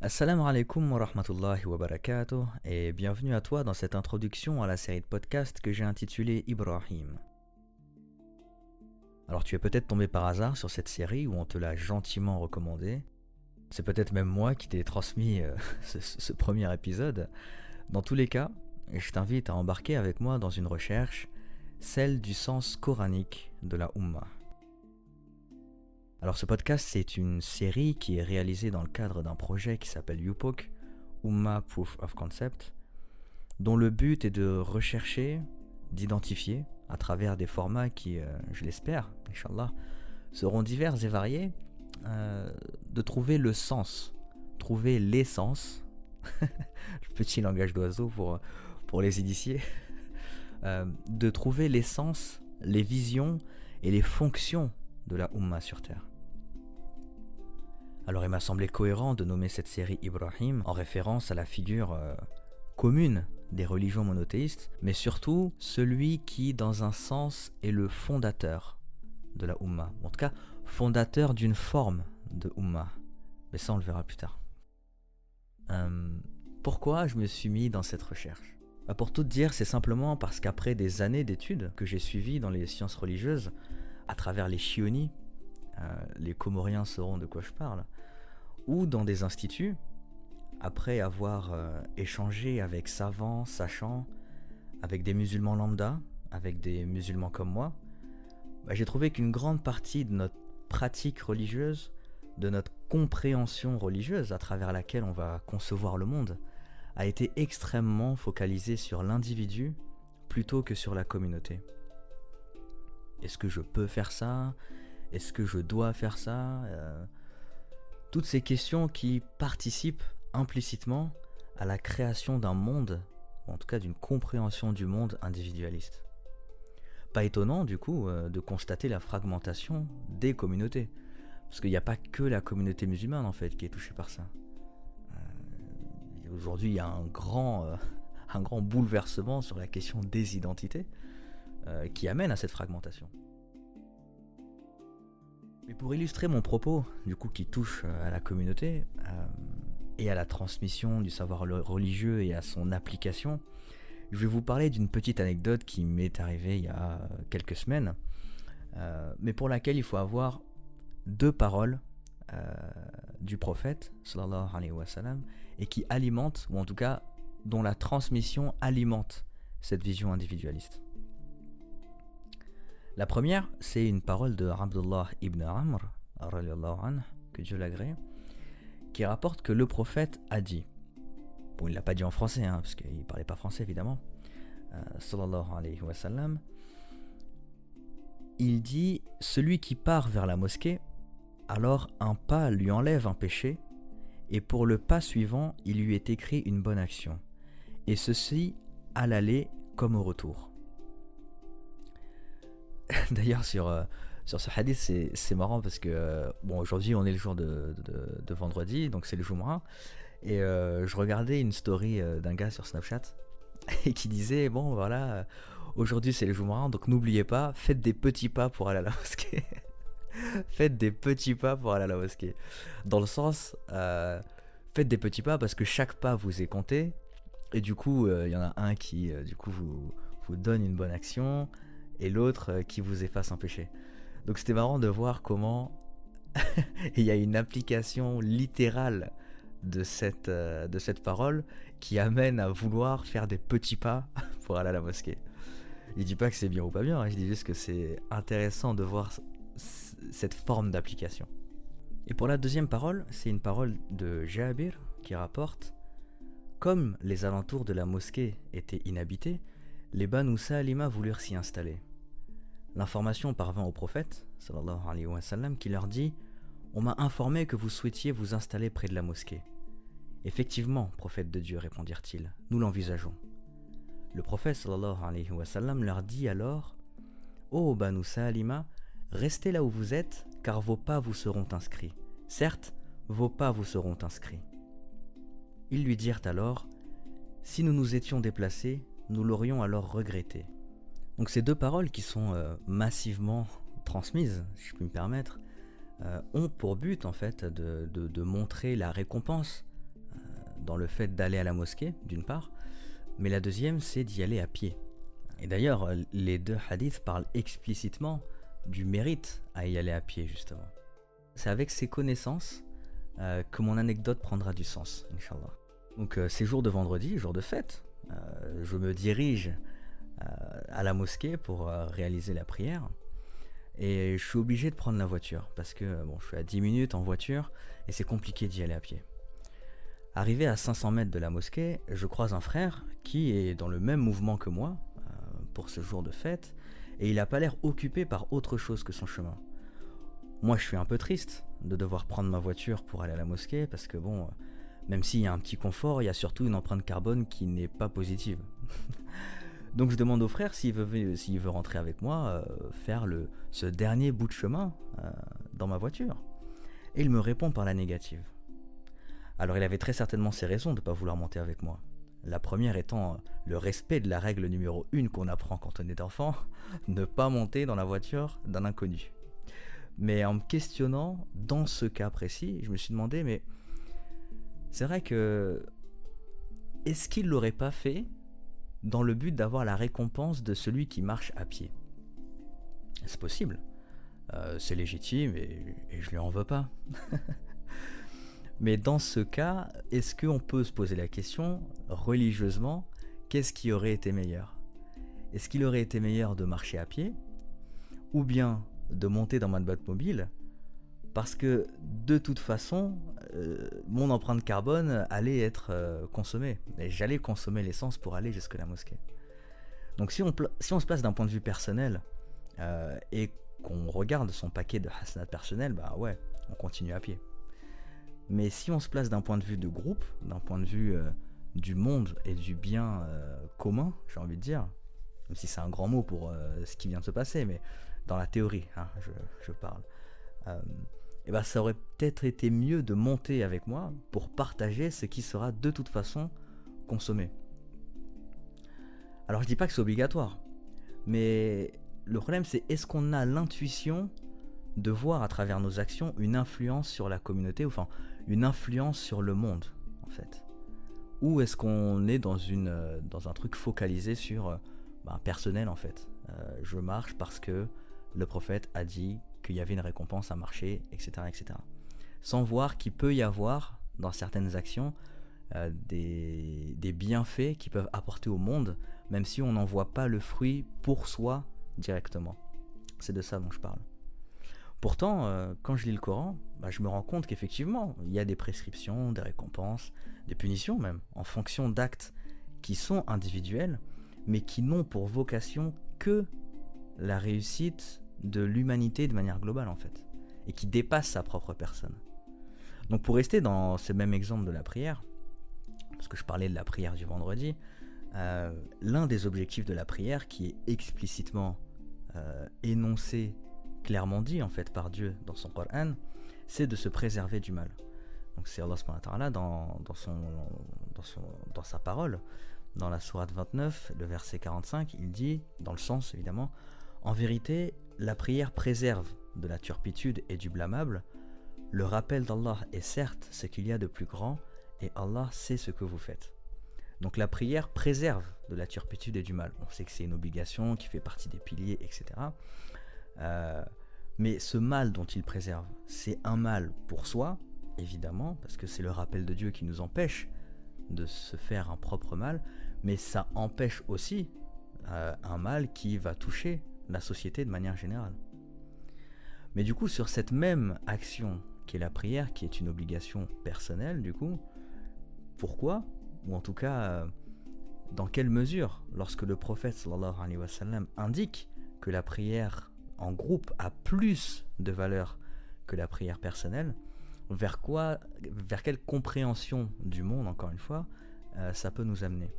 Assalamu alaikum wa rahmatullahi wa barakatuh et bienvenue à toi dans cette introduction à la série de podcasts que j'ai intitulée Ibrahim. Alors tu es peut-être tombé par hasard sur cette série où on te l'a gentiment recommandée. C'est peut-être même moi qui t'ai transmis ce premier épisode. Dans tous les cas, je t'invite à embarquer avec moi dans une recherche, celle du sens coranique de la Ummah. Alors ce podcast, c'est une série qui est réalisée dans le cadre d'un projet qui s'appelle UPOC, Ummah Proof of Concept, dont le but est de rechercher, d'identifier, à travers des formats qui, je l'espère, Inch'Allah, seront divers et variés, de trouver le sens, trouver l'essence, le petit langage d'oiseau pour les initiés, de trouver l'essence, les visions et les fonctions de la Ummah sur Terre. Alors il m'a semblé cohérent de nommer cette série Ibrahim en référence à la figure commune des religions monothéistes, mais surtout celui qui, dans un sens, est le fondateur de la Ummah. En tout cas, fondateur d'une forme de Ummah. Mais ça, on le verra plus tard. Pourquoi je me suis mis dans cette recherche ? Pour tout dire, c'est simplement parce qu'après des années d'études que j'ai suivies dans les sciences religieuses, à travers les chionies, les Comoriens sauront de quoi je parle, ou dans des instituts, après avoir échangé avec savants, sachants, avec des musulmans lambda, avec des musulmans comme moi, j'ai trouvé qu'une grande partie de notre pratique religieuse, de notre compréhension religieuse à travers laquelle on va concevoir le monde, a été extrêmement focalisée sur l'individu plutôt que sur la communauté. Est-ce que je peux faire ça ? Est-ce que je dois faire ça ? Toutes ces questions qui participent implicitement à la création d'un monde, ou en tout cas d'une compréhension du monde individualiste. Pas étonnant du coup de constater la fragmentation des communautés, parce qu'il n'y a pas que la communauté musulmane en fait qui est touchée par ça. Aujourd'hui il y a un grand bouleversement sur la question des identités qui amène à cette fragmentation. Mais pour illustrer mon propos, du coup qui touche à la communauté et à la transmission du savoir religieux et à son application, je vais vous parler d'une petite anecdote qui m'est arrivée il y a quelques semaines, mais pour laquelle il faut avoir deux paroles du prophète, sallallahu alayhi wa sallam, et qui alimentent, ou en tout cas dont la transmission alimente cette vision individualiste. La première, c'est une parole de Abdullah ibn Amr, que Dieu l'agrée, qui rapporte que le prophète a dit, bon il ne l'a pas dit en français, parce qu'il ne parlait pas français évidemment, sallallahu alayhi wa sallam, il dit « Celui qui part vers la mosquée, alors un pas lui enlève un péché, et pour le pas suivant, il lui est écrit une bonne action, et ceci à l'aller comme au retour. » D'ailleurs sur ce hadith c'est marrant parce que aujourd'hui on est le jour de vendredi, donc c'est le Jumu'ah, et je regardais une story d'un gars sur Snapchat et qui disait bon voilà, aujourd'hui c'est le Jumu'ah, donc n'oubliez pas, faites des petits pas pour aller à la mosquée. Faites des petits pas pour aller à la mosquée, dans le sens faites des petits pas parce que chaque pas vous est compté, et du coup il y en a un qui du coup vous donne une bonne action et l'autre qui vous efface un péché. Donc c'était marrant de voir comment il y a une application littérale de cette parole qui amène à vouloir faire des petits pas pour aller à la mosquée. Je dis pas que c'est bien ou pas bien, je dis juste que c'est intéressant de voir cette forme d'application. Et pour la deuxième parole, c'est une parole de Jabir qui rapporte « Comme les alentours de la mosquée étaient inhabités, les Banu Salima voulurent s'y installer. L'information parvint au prophète, sallallahu alayhi wa sallam, qui leur dit « On m'a informé que vous souhaitiez vous installer près de la mosquée. » « Effectivement, prophète de Dieu, répondirent-ils, nous l'envisageons. » Le prophète sallallahu alayhi wa sallam leur dit alors « Ô Banu Salima, restez là où vous êtes, car vos pas vous seront inscrits. Certes, vos pas vous seront inscrits. » Ils lui dirent alors « Si nous nous étions déplacés, nous l'aurions alors regretté. » Donc ces deux paroles qui sont massivement transmises, si je puis me permettre, ont pour but en fait de montrer la récompense dans le fait d'aller à la mosquée, d'une part, mais la deuxième, c'est d'y aller à pied. Et d'ailleurs, les deux hadiths parlent explicitement du mérite à y aller à pied, justement. C'est avec ces connaissances que mon anecdote prendra du sens, Inch'Allah. Donc, ces jours de vendredi, jour de fête, je me dirige à la mosquée pour réaliser la prière. Et je suis obligé de prendre la voiture parce que bon, je suis à 10 minutes en voiture et c'est compliqué d'y aller à pied. Arrivé à 500 mètres de la mosquée, je croise un frère qui est dans le même mouvement que moi pour ce jour de fête et il n'a pas l'air occupé par autre chose que son chemin. Moi, je suis un peu triste de devoir prendre ma voiture pour aller à la mosquée parce que bon, même s'il y a un petit confort, il y a surtout une empreinte carbone qui n'est pas positive. Donc je demande au frère s'il veut rentrer avec moi, faire ce dernier bout de chemin dans ma voiture. Et il me répond par la négative. Alors il avait très certainement ses raisons de ne pas vouloir monter avec moi. La première étant le respect de la règle numéro 1 qu'on apprend quand on est enfant, ne pas monter dans la voiture d'un inconnu. Mais en me questionnant, dans ce cas précis, je me suis demandé, mais c'est vrai que est-ce qu'il ne l'aurait pas fait dans le but d'avoir la récompense de celui qui marche à pied? C'est possible, c'est légitime et je lui en veux pas. Mais dans ce cas, est-ce qu'on peut se poser la question, religieusement, qu'est-ce qui aurait été meilleur? Est-ce qu'il aurait été meilleur de marcher à pied ou bien de monter dans ma boîte mobile? Parce que de toute façon, mon empreinte carbone allait être consommée. Et j'allais consommer l'essence pour aller jusqu'à la mosquée. Donc si on se place d'un point de vue personnel et qu'on regarde son paquet de hasanat personnel, bah ouais, on continue à pied. Mais si on se place d'un point de vue de groupe, d'un point de vue du monde et du bien commun, j'ai envie de dire, même si c'est un grand mot pour ce qui vient de se passer, mais dans la théorie, hein, je parle. Et ben ça aurait peut-être été mieux de monter avec moi pour partager ce qui sera de toute façon consommé. Alors je dis pas que c'est obligatoire, mais le problème c'est est-ce qu'on a l'intuition de voir à travers nos actions une influence sur la communauté, enfin une influence sur le monde en fait. Ou est-ce qu'on est dans un truc focalisé sur personnel en fait. Je marche parce que le prophète a dit qu'il y avait une récompense à marcher, etc., etc. Sans voir qu'il peut y avoir dans certaines actions des bienfaits qui peuvent apporter au monde, même si on n'en voit pas le fruit pour soi directement. C'est de ça dont je parle. Pourtant, quand je lis le Coran, je me rends compte qu'effectivement, il y a des prescriptions, des récompenses, des punitions même, en fonction d'actes qui sont individuels, mais qui n'ont pour vocation que la réussite de l'humanité de manière globale en fait, et qui dépassent sa propre personne. Donc pour rester dans ce même exemple de la prière, parce que je parlais de la prière du vendredi, l'un des objectifs de la prière qui est explicitement énoncé, clairement dit en fait par Dieu dans son Coran, c'est de se préserver du mal. Donc c'est Allah subhanahu wa ta'ala dans sa parole, dans la sourate 29, le verset 45, il dit, dans le sens évidemment, en vérité, la prière préserve de la turpitude et du blâmable. Le rappel d'Allah est certes ce qu'il y a de plus grand, et Allah sait ce que vous faites. Donc la prière préserve de la turpitude et du mal. On sait que c'est une obligation qui fait partie des piliers, etc. Mais ce mal dont il préserve, c'est un mal pour soi, évidemment, parce que c'est le rappel de Dieu qui nous empêche de se faire un propre mal, mais ça empêche aussi un mal qui va toucher la société de manière générale. Mais du coup, sur cette même action qui est la prière, qui est une obligation personnelle, du coup, pourquoi, ou en tout cas, dans quelle mesure, lorsque le prophète sallallahu alayhi wa sallam indique que la prière en groupe a plus de valeur que la prière personnelle, vers quelle compréhension du monde, encore une fois, ça peut nous amener.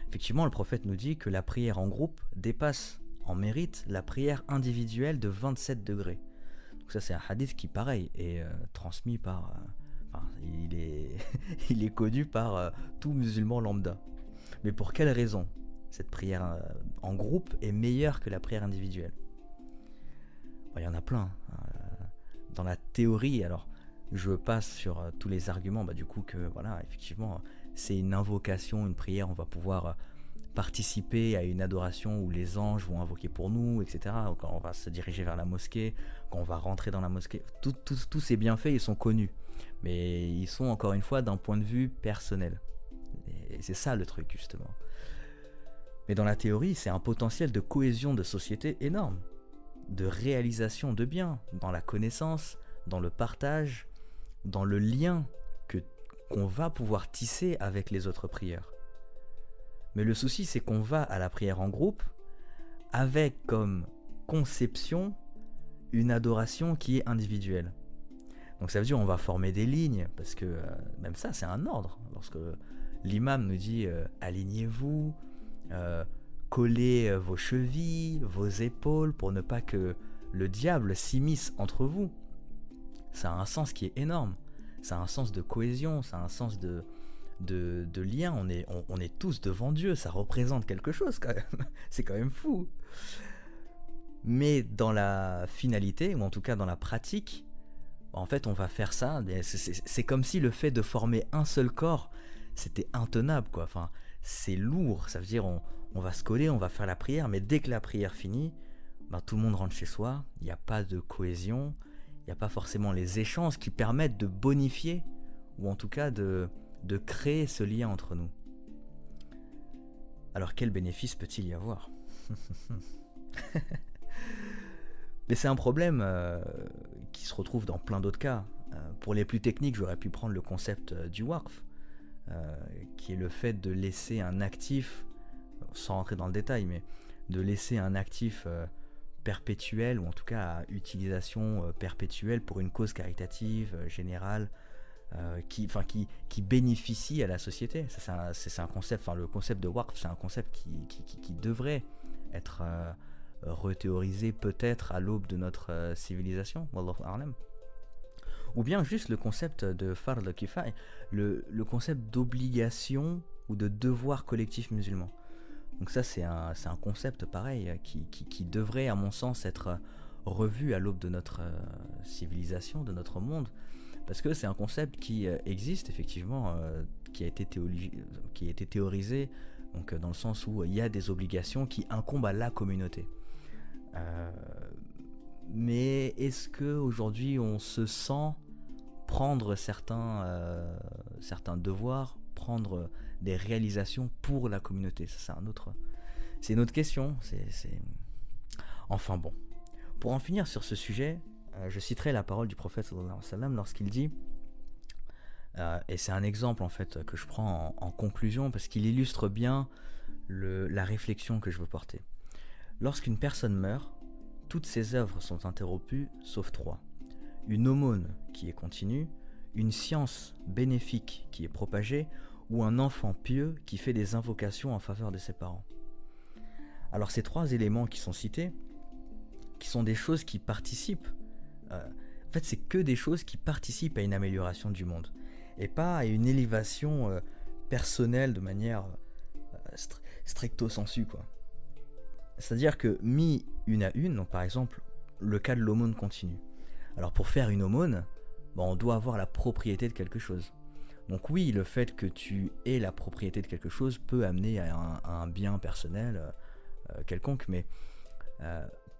Effectivement, le prophète nous dit que la prière en groupe dépasse en mérite la prière individuelle de 27 degrés. Donc ça c'est un hadith qui, pareil, est transmis par... il est connu par tout musulman lambda. Mais pour quelle raison cette prière en groupe est meilleure que la prière individuelle? Il y en a plein. Dans la théorie, alors je passe sur tous les arguments, du coup que voilà, effectivement, c'est une invocation, une prière, on va pouvoir participer à une adoration où les anges vont invoquer pour nous, etc. Quand on va se diriger vers la mosquée, quand on va rentrer dans la mosquée, tous ces bienfaits, ils sont connus, mais ils sont encore une fois d'un point de vue personnel. Et c'est ça le truc justement. Mais dans la théorie, c'est un potentiel de cohésion de société énorme, de réalisation de biens, dans la connaissance, dans le partage, dans le lien qu'on va pouvoir tisser avec les autres prieurs. Mais le souci, c'est qu'on va à la prière en groupe avec comme conception une adoration qui est individuelle. Donc ça veut dire qu'on va former des lignes, parce que même ça, c'est un ordre. Lorsque l'imam nous dit alignez-vous, collez vos chevilles, vos épaules, pour ne pas que le diable s'immisce entre vous. Ça a un sens qui est énorme. Ça a un sens de cohésion, ça a un sens de lien. On est tous devant Dieu, ça représente quelque chose quand même. C'est quand même fou. Mais dans la finalité, ou en tout cas dans la pratique, en fait on va faire ça, c'est comme si le fait de former un seul corps, c'était intenable quoi. Enfin, c'est lourd, ça veut dire on va se coller, on va faire la prière, mais dès que la prière finit, tout le monde rentre chez soi, il n'y a pas de cohésion, il n'y a pas forcément les échanges qui permettent de bonifier, ou en tout cas de créer ce lien entre nous. Alors quel bénéfice peut-il y avoir? Mais c'est un problème qui se retrouve dans plein d'autres cas. Pour les plus techniques, j'aurais pu prendre le concept du waqf, qui est le fait de laisser un actif, sans rentrer dans le détail, mais de laisser un actif perpétuel, ou en tout cas à utilisation perpétuelle pour une cause caritative, générale, qui bénéficie à la société. Ça, c'est un concept, le concept de waqf, c'est un concept qui devrait être rethéorisé peut-être à l'aube de notre civilisation, wallahu a'lam. Ou bien juste le concept de fard kifaya, le concept d'obligation ou de devoir collectif musulman. Donc ça c'est un concept pareil qui devrait à mon sens être revu à l'aube de notre civilisation, de notre monde, parce que c'est un concept qui existe effectivement, qui a été théorisé, donc dans le sens où il y a des obligations qui incombent à la communauté. Mais est-ce qu'aujourd'hui on se sent prendre certains devoirs, prendre des réalisations pour la communauté? Ça, c'est une autre question. Enfin bon, pour en finir sur ce sujet, je citerai la parole du prophète sallallahu alayhi wa sallam lorsqu'il dit, et c'est un exemple en fait que je prends en conclusion parce qu'il illustre bien la réflexion que je veux porter. Lorsqu'une personne meurt, toutes ses œuvres sont interrompues sauf 3. Une aumône qui est continue, une science bénéfique qui est propagée, ou un enfant pieux qui fait des invocations en faveur de ses parents. Alors ces 3 éléments qui sont cités, qui sont des choses qui participent, en fait c'est que des choses qui participent à une amélioration du monde, et pas à une élévation personnelle de manière stricto sensu quoi. C'est-à-dire que mis une à une, donc par exemple le cas de l'aumône continue. Alors pour faire une aumône, on doit avoir la propriété de quelque chose. Donc oui, le fait que tu aies la propriété de quelque chose peut amener à un bien personnel quelconque, mais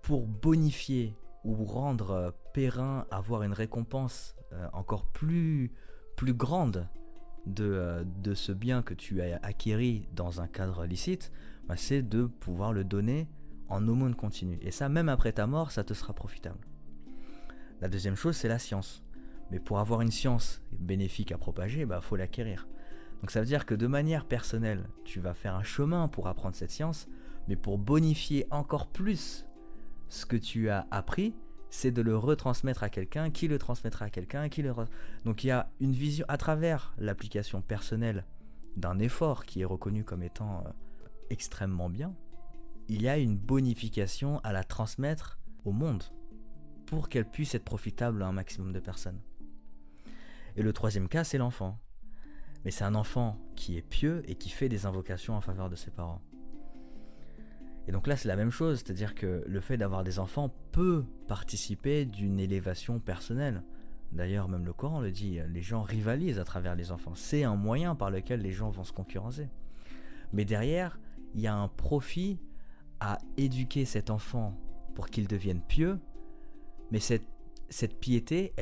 pour bonifier ou rendre périn, avoir une récompense encore plus grande de ce bien que tu as acquéri dans un cadre licite, c'est de pouvoir le donner en aumône continue. Et ça, même après ta mort, ça te sera profitable. La deuxième chose, c'est la science. Mais pour avoir une science bénéfique à propager, faut l'acquérir. Donc ça veut dire que de manière personnelle, tu vas faire un chemin pour apprendre cette science, mais pour bonifier encore plus ce que tu as appris, c'est de le retransmettre à quelqu'un, qui le transmettra à quelqu'un, Donc il y a une vision à travers l'application personnelle d'un effort qui est reconnu comme étant extrêmement bien. Il y a une bonification à la transmettre au monde pour qu'elle puisse être profitable à un maximum de personnes. Et le troisième cas, c'est l'enfant. Mais c'est un enfant qui est pieux et qui fait des invocations en faveur de ses parents. Et donc là, c'est la même chose, c'est-à-dire que le fait d'avoir des enfants peut participer d'une élévation personnelle, D'ailleurs, même le Coran le dit, les gens rivalisent à travers les enfants. C'est un moyen par lequel les gens vont se concurrencer. Mais derrière, il y a un profit à éduquer cet enfant pour qu'il devienne pieux, mais cette piété,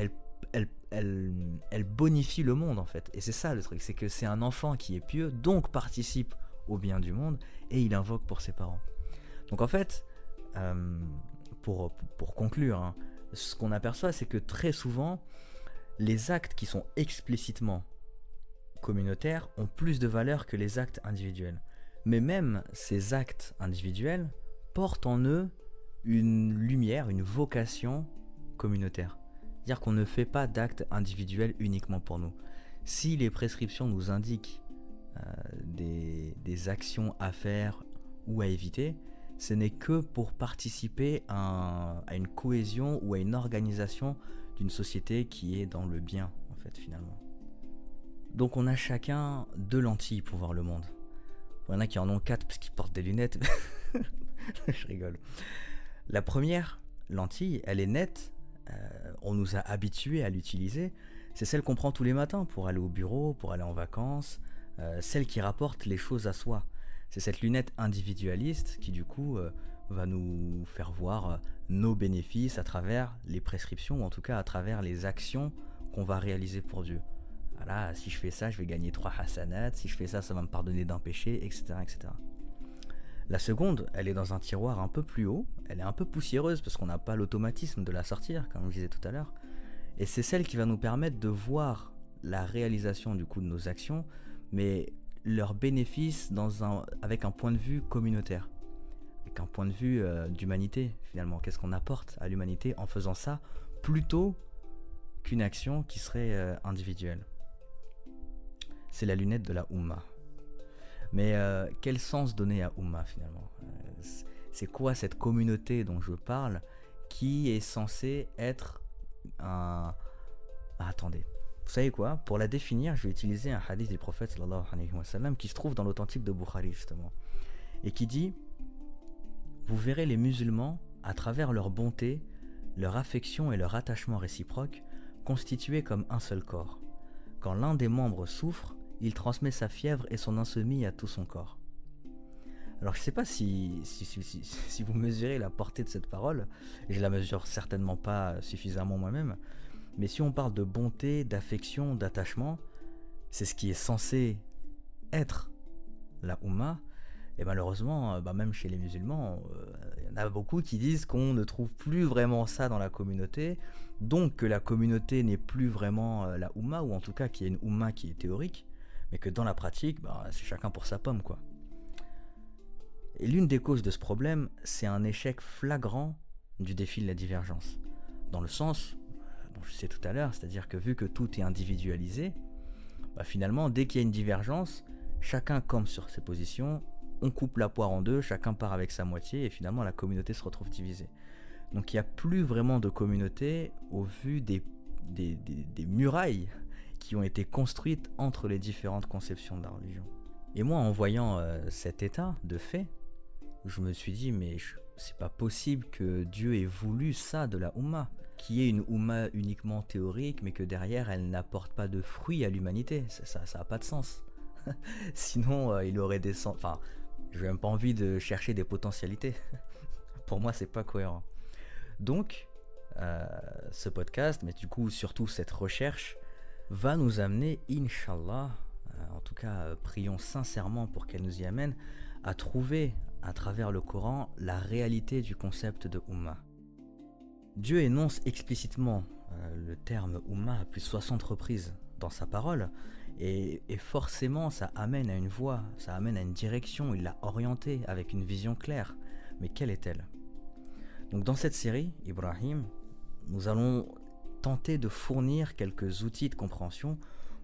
elle bonifie le monde en fait. Et c'est ça le truc, c'est que c'est un enfant qui est pieux, donc participe au bien du monde, et il invoque pour ses parents. Donc en fait, pour conclure, hein, ce qu'on aperçoit, c'est que très souvent, les actes qui sont explicitement communautaires ont plus de valeur que les actes individuels. Mais même ces actes individuels portent en eux une lumière, une vocation communautaire. C'est-à-dire qu'on ne fait pas d'actes individuels uniquement pour nous. Si les prescriptions nous indiquent des actions à faire ou à éviter, ce n'est que pour participer à une cohésion ou à une organisation d'une société qui est dans le bien, en fait, finalement. Donc on a chacun 2 lentilles pour voir le monde. Il y en a qui en ont 4 parce qu'ils portent des lunettes. Je rigole. La première lentille, elle est nette. On nous a habitués à l'utiliser. C'est celle qu'on prend tous les matins pour aller au bureau, pour aller en vacances. Celle qui rapporte les choses à soi. C'est cette lunette individualiste qui du coup va nous faire voir nos bénéfices à travers les prescriptions, ou en tout cas à travers les actions qu'on va réaliser pour Dieu. Voilà, si je fais ça, je vais gagner 3 hasanats, si je fais ça, ça va me pardonner d'un péché, etc., etc. La seconde, elle est dans un tiroir un peu plus haut, elle est un peu poussiéreuse parce qu'on n'a pas l'automatisme de la sortir, comme je disais tout à l'heure. Et c'est celle qui va nous permettre de voir la réalisation du coup de nos actions, mais leurs bénéfices avec un point de vue communautaire, avec un point de vue d'humanité finalement. Qu'est-ce qu'on apporte à l'humanité en faisant ça plutôt qu'une action qui serait individuelle. C'est la lunette de la Ummah. Mais quel sens donner à Ummah finalement? C'est quoi cette communauté dont je parle qui est censée être un... Ah, attendez. Vous savez quoi? Pour la définir, je vais utiliser un hadith du prophète sallallahu alayhi wa sallam qui se trouve dans l'authentique de Bukhari justement. Et qui dit: vous verrez les musulmans, à travers leur bonté, leur affection et leur attachement réciproque, constitués comme un seul corps. Quand l'un des membres souffre, il transmet sa fièvre et son insomnie à tout son corps. Alors je ne sais pas si vous mesurez la portée de cette parole, et je la mesure certainement pas suffisamment moi-même, mais si on parle de bonté, d'affection, d'attachement, c'est ce qui est censé être la Ummah, et malheureusement, même chez les musulmans, il y en a beaucoup qui disent qu'on ne trouve plus vraiment ça dans la communauté, donc que la communauté n'est plus vraiment la Ummah, ou en tout cas qu'il y a une Ummah qui est théorique, mais que dans la pratique, c'est chacun pour sa pomme, quoi. Et l'une des causes de ce problème, c'est un échec flagrant du défi de la divergence. Dans le sens, dont je sais tout à l'heure, c'est-à-dire que vu que tout est individualisé, finalement, dès qu'il y a une divergence, chacun campe sur ses positions, on coupe la poire en deux, chacun part avec sa moitié, et finalement la communauté se retrouve divisée. Donc il n'y a plus vraiment de communauté au vu des murailles qui ont été construites entre les différentes conceptions de la religion. Et moi, en voyant cet état de fait, je me suis dit, mais c'est pas possible que Dieu ait voulu ça de la Ummah, qui est une Ummah uniquement théorique, mais que derrière, elle n'apporte pas de fruits à l'humanité. Ça n'a pas de sens. Sinon, il aurait des sens... Enfin, je n'ai même pas envie de chercher des potentialités. Pour moi, c'est pas cohérent. Donc, ce podcast, mais du coup, surtout cette recherche, va nous amener, Inch'Allah, en tout cas, prions sincèrement pour qu'elle nous y amène, à trouver, à travers le Coran, la réalité du concept de Ummah. Dieu énonce explicitement le terme Ummah à plus de 60 reprises dans sa parole, et forcément ça amène à une voie, ça amène à une direction, il l'a orientée avec une vision claire. Mais quelle est-elle? Donc dans cette série, Ibrahim, nous allons tenter de fournir quelques outils de compréhension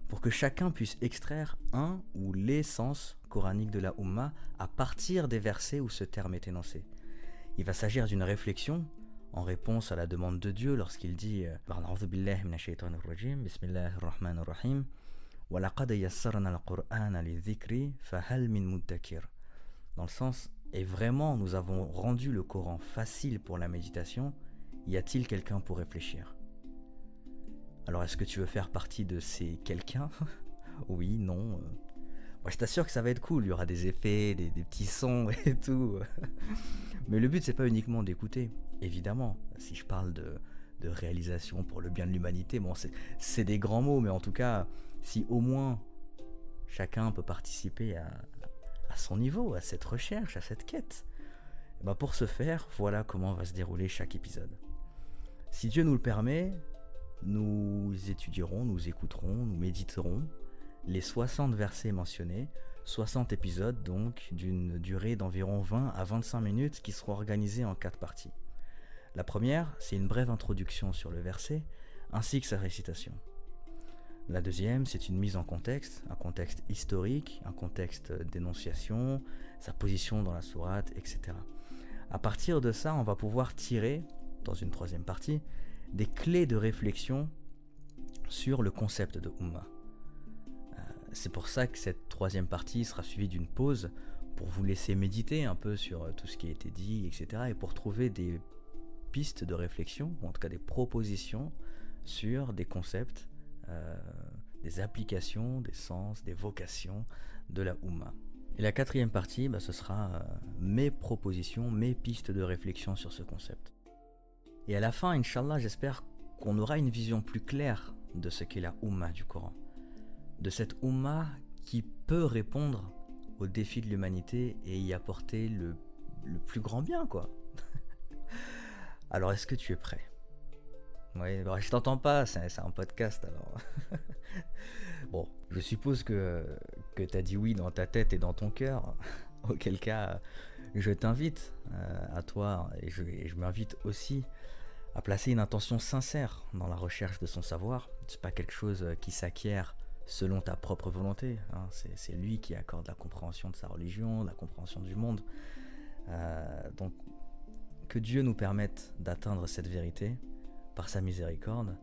pour que chacun puisse extraire un ou les sens coraniques de la Ummah à partir des versets où ce terme est énoncé. Il va s'agir d'une réflexion en réponse à la demande de Dieu lorsqu'il dit A'udhu billahi minash shaitanir rajim, bismillahir rahmanir rahim, wa laqad yassarna al-Qur'ana lidhikri fahal min muddakir. Dans le sens, et vraiment nous avons rendu le Coran facile pour la méditation, y a-t-il quelqu'un pour réfléchir? Alors est-ce que tu veux faire partie de ces quelqu'un? Oui, non. Moi je t'assure que ça va être cool, il y aura des effets, des petits sons et tout. Mais le but c'est pas uniquement d'écouter, évidemment. Si je parle de réalisation pour le bien de l'humanité, bon c'est des grands mots, mais en tout cas, si au moins chacun peut participer à son niveau, à cette recherche, à cette quête, et ben pour ce faire, voilà comment va se dérouler chaque épisode. Si Dieu nous le permet, nous étudierons, nous écouterons, nous méditerons les 60 versets mentionnés, 60 épisodes donc d'une durée d'environ 20 à 25 minutes qui seront organisés en 4 parties. La première, c'est une brève introduction sur le verset ainsi que sa récitation. La deuxième, c'est une mise en contexte, un contexte historique, un contexte d'énonciation, sa position dans la sourate, etc. À partir de ça, on va pouvoir tirer, dans une troisième partie, des clés de réflexion sur le concept de Ummah. C'est pour ça que cette troisième partie sera suivie d'une pause pour vous laisser méditer un peu sur tout ce qui a été dit, etc. et pour trouver des pistes de réflexion, ou en tout cas des propositions sur des concepts, des applications, des sens, des vocations de la Ummah. Et la quatrième partie, ce sera mes propositions, mes pistes de réflexion sur ce concept. Et à la fin, Inch'Allah, j'espère qu'on aura une vision plus claire de ce qu'est la Ummah du Coran. De cette Ummah qui peut répondre aux défis de l'humanité et y apporter le plus grand bien, quoi. Alors, est-ce que tu es prêt? Oui, je t'entends pas, c'est un podcast alors. Bon, je suppose que tu as dit oui dans ta tête et dans ton cœur. Auquel cas, je t'invite à toi et je m'invite aussi à placer une intention sincère dans la recherche de son savoir. C'est pas quelque chose qui s'acquiert selon ta propre volonté, hein. C'est lui qui accorde la compréhension de sa religion, la compréhension du monde. Donc, que Dieu nous permette d'atteindre cette vérité par sa miséricorde.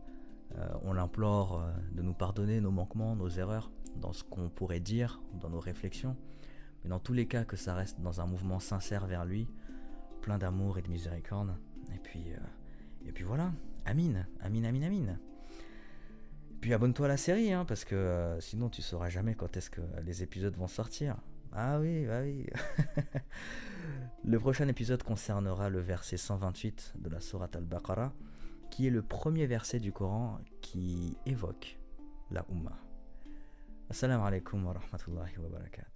On l'implore de nous pardonner nos manquements, nos erreurs, dans ce qu'on pourrait dire, dans nos réflexions. Mais dans tous les cas, que ça reste dans un mouvement sincère vers lui, plein d'amour et de miséricorde. Et puis voilà, Amin, Amin, Amin, Amin. Puis abonne-toi à la série, hein, parce que sinon tu sauras jamais quand est-ce que les épisodes vont sortir. Ah oui, ah oui. Le prochain épisode concernera le verset 128 de la sourate Al-Baqarah, qui est le premier verset du Coran qui évoque la Ummah. Assalamu alaikum wa rahmatullahi wa barakatuh.